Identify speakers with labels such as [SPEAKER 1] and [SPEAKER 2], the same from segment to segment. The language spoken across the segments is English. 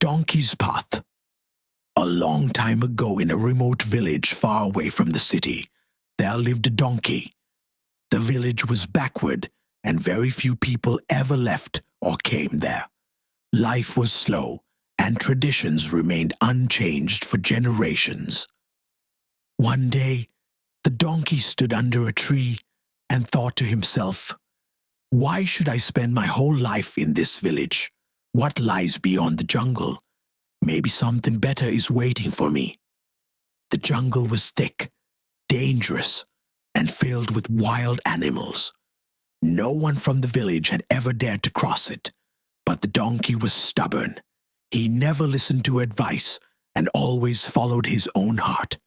[SPEAKER 1] donkey's path. A long time ago, in a remote village far away from the city, there lived a donkey. The village was backward, and very few people ever left or came there. Life was slow, and traditions remained unchanged for generations. One day, the donkey stood under a tree and thought to himself, "Why should I spend my whole life in this village? What lies beyond the jungle? Maybe something better is waiting for me." The jungle was thick, dangerous, and filled with wild animals. No one from the village had ever dared to cross it, but the donkey was stubborn. He never listened to advice and always followed his own heart.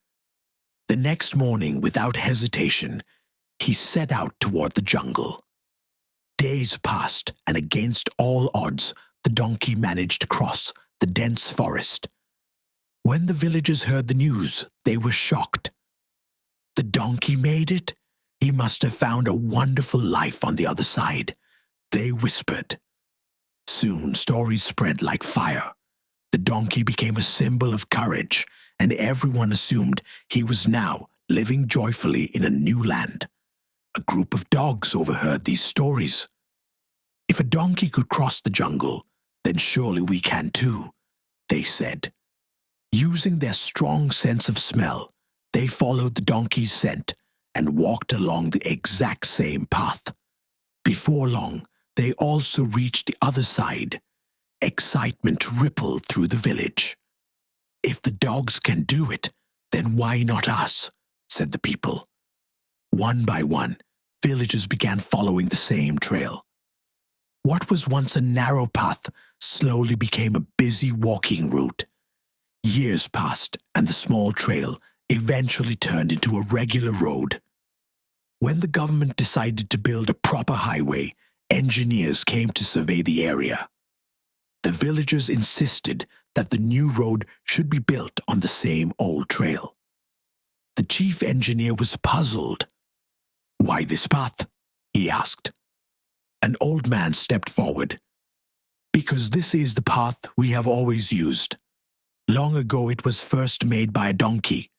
[SPEAKER 1] The next morning, without hesitation, he set out toward the jungle. Days passed, and against all odds, the donkey managed to cross the dense forest. When the villagers heard the news, they were shocked. The donkey made it? He must have found a wonderful life on the other side, they whispered. Soon stories spread like fire. The donkey became a symbol of courage, and everyone assumed he was now living joyfully in a new land. A group of dogs overheard these stories. "If a donkey could cross the jungle, then surely we can too," they said. Using their strong sense of smell, they followed the donkey's scent and walked along the exact same path. Before long, they also reached the other side. Excitement rippled through the village. "If the dogs can do it, then why not us?" said the people. One by one, villagers began following the same trail. What was once a narrow path slowly became a busy walking route. Years passed, and the small trail eventually turned into a regular road. When the government decided to build a proper highway, engineers came to survey the area. The villagers insisted that the new road should be built on the same old trail. The chief engineer was puzzled. "Why this path?" he asked. An old man stepped forward. "Because this is the path we have always used. Long ago it was first made by a donkey."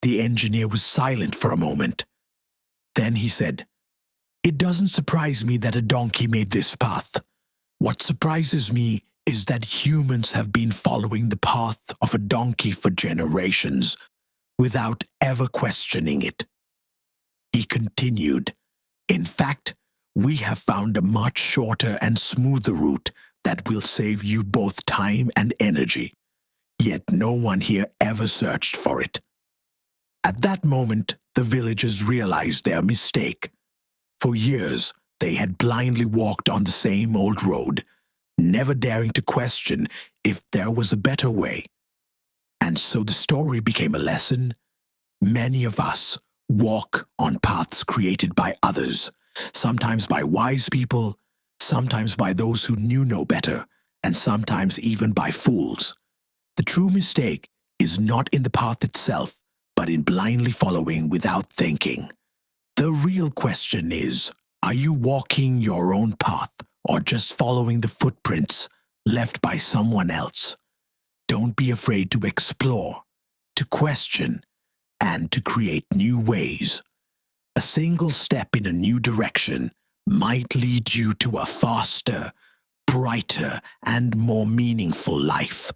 [SPEAKER 1] The engineer was silent for a moment. Then he said, "It doesn't surprise me that a donkey made this path. What surprises me is that humans have been following the path of a donkey for generations without ever questioning it." He continued, "In fact, we have found a much shorter and smoother route that will save you both time and energy. Yet no one here ever searched for it." At that moment, the villagers realized their mistake. For years, they had blindly walked on the same old road, never daring to question if there was a better way. And so the story became a lesson. Many of us walk on paths created by others, sometimes by wise people, sometimes by those who knew no better, and sometimes even by fools. The true mistake is not in the path itself, but in blindly following without thinking. The real question is, are you walking your own path or just following the footprints left by someone else? Don't be afraid to explore, to question, and to create new ways. A single step in a new direction might lead you to a faster, brighter, and more meaningful life.